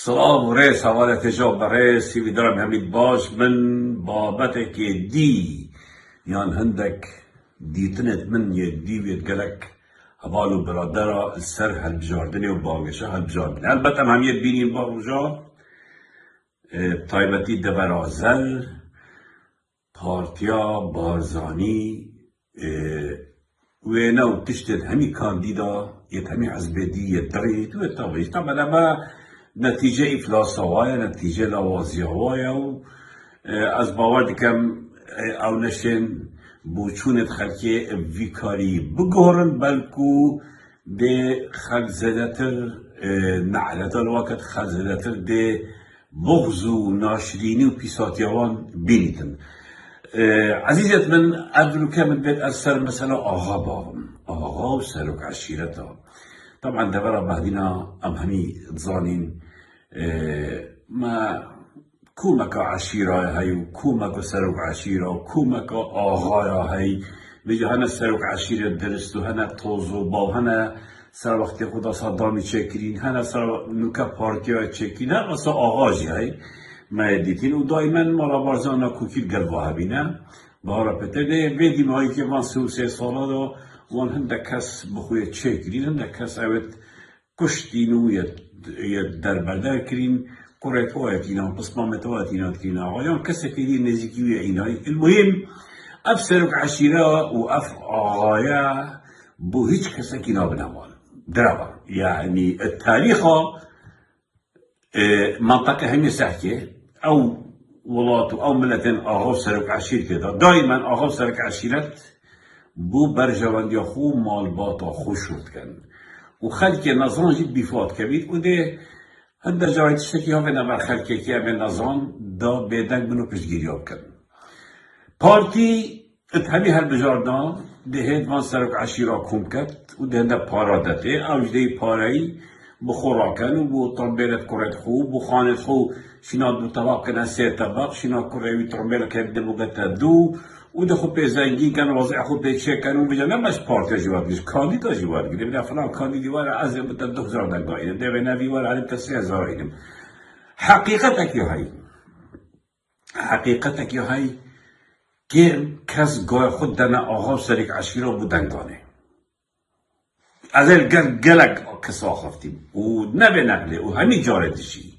سلام و ریس حوالت جا برسی بیدارم همید باش من بابتك دي يعني هندك ديتنت من يدي بيتقلك هبالو برادرة السر هالبجاردني وباقشة هالبجاردني البته هم يبينين باقجا طيبتي دبرازل پارتیا بارزانی وينا وتشتد همي كانديدا يتهمي عزبدي يتغيت ويتغيش طبعا لما نتيجة إفلاس هوايا نتيجة لوازي هوايا و از باور دکم او نشن بوچونت خلقی ویکاری بگورن بلکو ده خلق زدتر نعلت الوقت خلق زدتر ده بغض و ناشرینی و پیساتیوان بینیدن عزیزت من اولو کمت بيت أثر مثلا آغا بابم آغا و سرک عشیرتا طبعا دبرا بعدنا ام همي تظانين ما كومكا عشيرة هاي وكومكا سرك عشيرة وكومكا آغايا هاي بيجي هنا سرك عشيرة درستو هنا توزو باو هنا سر وقت خدا صدامي تشكرين هنا سر نوكا بارتيا تشكرين هنا اصلا آغاجي هاي ما يديتين ودائما مرا بارزانا كوكيل قلبها بينا بهارا بتده بيدي ماهي که من 3 ساله دا وان هنده کس بخوی تشكرين هنده کس اوت کشتینو یا دربردر کرین قريت واتينا وقسمة واتينا تكينا غيان كسكيدي نزيكي وعيناي المهم أفسرك عشيرة وأف آغايا بو هيج كسكينا بنوال درابا يعني التاريخ منطقة هم يسحكي أو ولات أو ملتين آغاو سرك عشير كده دائما آغاو سرك عشيرة بو برجوان يخو مالباطا خوشود كان وخلق نظران جد بفات كبير وده هنده جای تشتکی ها و نبر خلقه که به نظام دا بیدنگ منو پشگیری ها کن پارتی اتهمی هر بجاردان دهید وان سرک عشیرا کم کد و دهنده پارادته اوجده پارایی بخوراکن و بو ترمبیلت کرد خوب بو خانت خوب شناد بو طبق کنن 3 طبق شناد کروی ترمبیلت که بده بگتا 2 و ده خوب زنگین کن وضع خوب چک کن و بجا نمش پارتی جواب گیش کاندیدا جواب گیره بنا فلان کاندیدی وارا از بتا 2000 دقایق ده به نوی وارا علم 3000 اینم حقیقتك یا هی حقیقتك یا هی که کس گاه خود دنا آغا سرک عشیرا بودنگانه از el گلگ کسا خفتیم و نبه نقله و همی جاردشی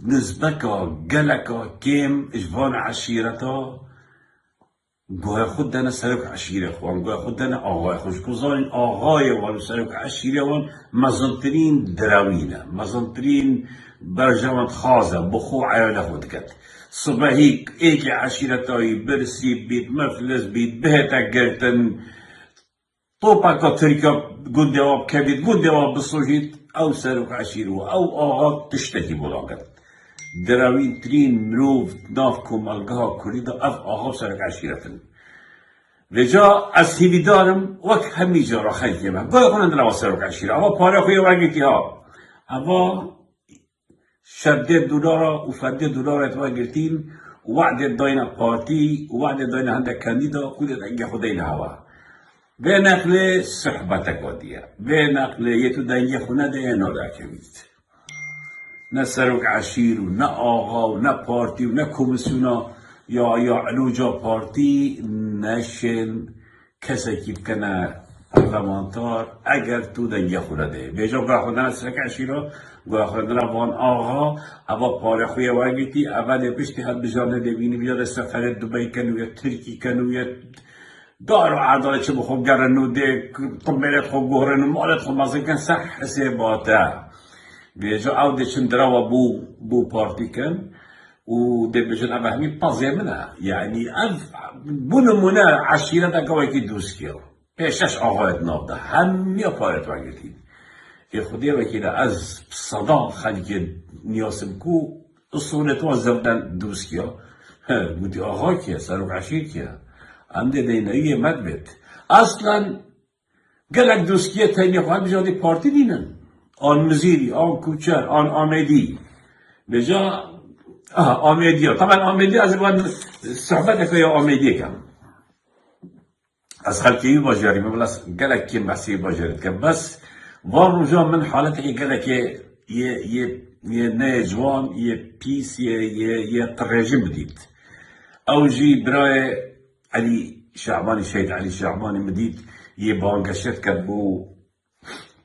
نزبکا گلگا کم اجوان عشیرتا گوه خود دن سرک عشیره خوان گوه خود دن آقای خوش گذارین آقای وان سرک عشیره وان مزنترین دراوینه مزنترین برجوان خازه بخو عیال خود کد صبحی ایک عشیرتایی برسی بید مفلس بید بهتا گرتن طوپا که ترکا گنده واب کبید گنده واب بسوجید او سرک عشیره و او آقا تشتکی بلاغت دراوین ترین مروف ناف کمالگه ها کرید اف آقا سرک عشیرتن وجا از هیوی دارم وک همی جا را خیلی من گاه کنند نوا سرک عشیره اما پاره خوی وگیتی ها اما $10 و $50 اتوا گرتین وعد داینا پارتی وعد داینا هنده کندیدا خودت انگه خودین هوا به نقل صحبتک ودیه به نقل یتو دنگه خونه ده نادا کمید نه سرک عشیر و نه آقا و نه پارتی و نه کمیسیونا یا علوجا پارتی نشن کسی که بکنه پارلمانتار اگر تو دنگه خونه ده بیجا گاه خودن سرک عشیرا گاه خودن وان آقا اوا پاره خوی واگیتی اول پشتی حد بجانه ده بینی بیاد سفر دبی کنو یا ترکی کنو یا دار و عدالت چه بخوب گرنو ده طبیلت خوب گهرنو مالت خوب مازن کن سح حساباته بیجا او ده چندرا و بو پارتی کن و ده بجن ابا همین پازه منه یعنی بو نمونه عشیره ده گوه که دوست کیو پیشش آقایت ناب ده همی پارت وگیتی ای خودی وکیله از صدا خلقی نیاسم کو اصولت و زبدن دوست کیو بودی آقا کیه سرک عشیر کیه همده دینایی مدبت اصلا گلک دوست کیه تینی خواهد بجاده پارتی دینن آن مزیری، آن کوچر، آن آمدی بجا آمدی ها طبعا آمدی از باید صحبت که آمدی کم از خلقی باجاری بس گلک کم بحثی باجارید کم بس وان رجا من حالت ای گلک یه یه نه جوان یه پیس یه ترجم بدید او جی برای علی شعبانی شهید علی شعبانی مدید یه بانگشت کرد بو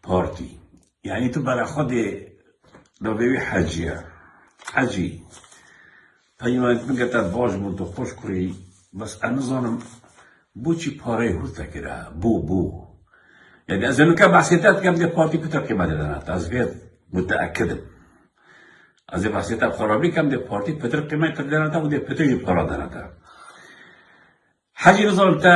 پارتی یعنی تو برای خود نوی حجی پیوند بگتر باش بود تو خوش کری بس انا ظانم بو چی پاره هوتا کرا بو يعني إذا ما كان بحثيتات كم دي بارتي كتر كما دانات أزغير متأكد إذا بحثيتات خرابي كم دي بارتي كتر كما دانات ودي كتر يبقى دانات حاجة نظام تا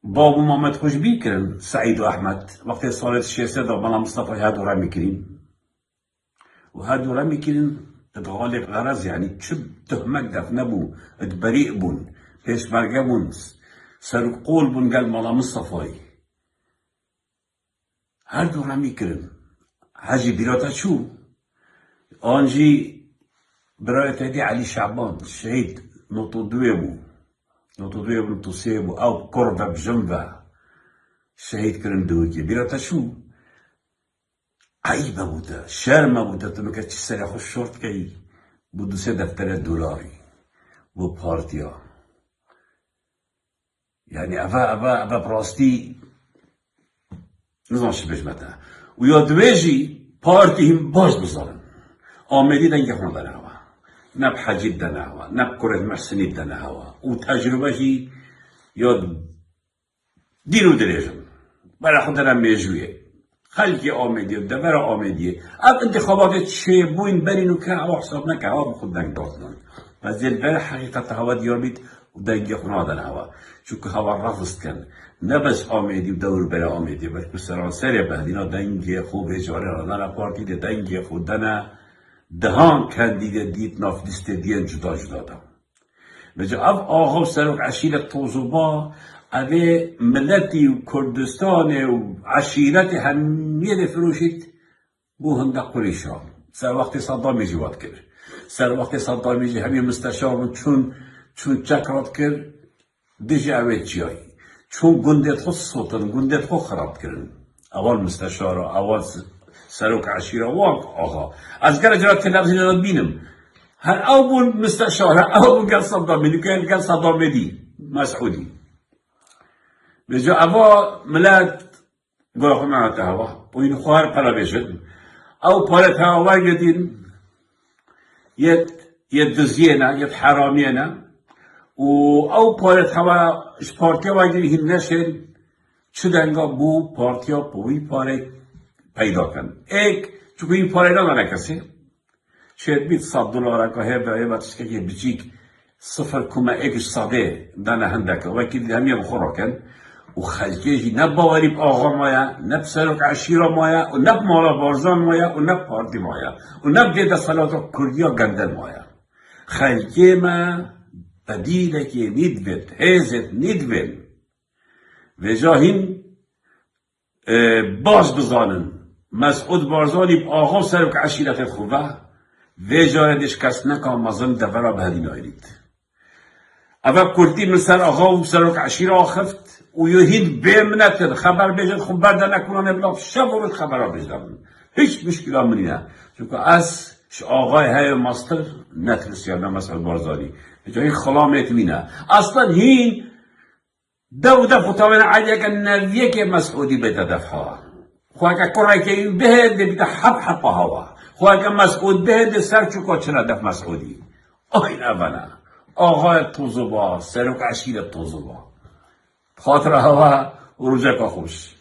بابو محمد خوش بيكرن سعيد وأحمد وقت صلاة الشيسة بلا مصطفى هادو رامي كريم وهادو رامي كريم تغالب غرز يعني شب تهمك دف نبو اتبريء بون بيش مرقبون سرق قول بون قال مالا مصطفى هر دو را میکردن حاجی بیراتا چو آنجی برای تهدی علی شعبان شهید نوتو دوی بو نوتو سه بو او کرده بجنبه شهید کرن دوی که بیراتا چو عیبه بوده شرمه بوده تو نکه چی سر خوش شورت که بودو سه دفتر دولاری بو پارتیا یعنی اوه براستی نظامش بجمته و یا دویجی پارتی هم باز بذارن آمدی دنگه خونه دنه هوا نب حجید دنه هوا نب کرد محسنی دنه هوا و تجربه جی یا دینو دریجم برای خود دنه میجویه خلقی آمدی و دور آمدیه اب انتخابات چه بوین برینو که هوا حساب نکه هوا بخود دنگ دادن و زیل بر حقیقت هوا دیار بید و دنگه خونه دنه هوا چون هوا رفض کن نه بس آمدی و دور برای آمدی بلکه سراسر بهدینا دنگ خوب اجاره راندن پارتی ده دنگ خود دنه دهان کندیده دید ناف لیست دیان جدا دام بجا اب آقا سرک عشیرت توزوبا اوه ملتی و کردستان و عشیرت همیه فروشید بو هنده قریشا سر وقت صدامی جواد کرد سر وقت صدامی جی همین مستشار چون چکرات کرد دیجی اوه چیایی چون گندت خود سوتن گندت خود خراب کردن اول مستشار اول سرک عشیره واق آقا از گر جرات تلویزیون را بینم هر اول مستشار اول گل صدامی گل صدامی دی مسعودی بجا اول ملت گوه معت هوا و این خوار پلا بشد او پالت هوا یدین یه دزینا یه حرامینا و او پارت هوا پارتیا وگری هم نشد چه دنگا بو پارتیا بوی پاره پیدا کن چون این پاره نداره کسی شاید بید $100 که هر وقتش که یه بچیک 0,1 صده دانه هندک وکی همیه بخورا کن و خلقیجی نب باوری آقا مایا نب سرک عشیره مایا و نب مالا بارزان مایا و نب پارتی مایا و نب دیده صلاة کردیا گندن مایا خلقی ما بدیله که ندبت هزت ندبن و جاهین باز بزانن مسعود بارزانی آقا سرک عشیرت خوبه و جاردش کس نکام مزن دورا بهدین آیرید اول کردی من سر آقا و سرک عشیره آخفت و یهید بمنتر خبر بجد خب برده نکنن بلا شب و خبر بجدن هیچ مشکل منی نه چون از آقای های ماستر نترسیان مسعود بارزانی جای خلامت مینه اصلا هین دو فتاوین علیه که نویه که مسعودی بیت دفعه خواه که کرای که این بهد بیت حب هوا خواه که مسعود بهد سر چکا چرا دف مسعودی آین اولا آقای توزوبا سرک عشیر توزوبا خاطر هوا و رجا که خوش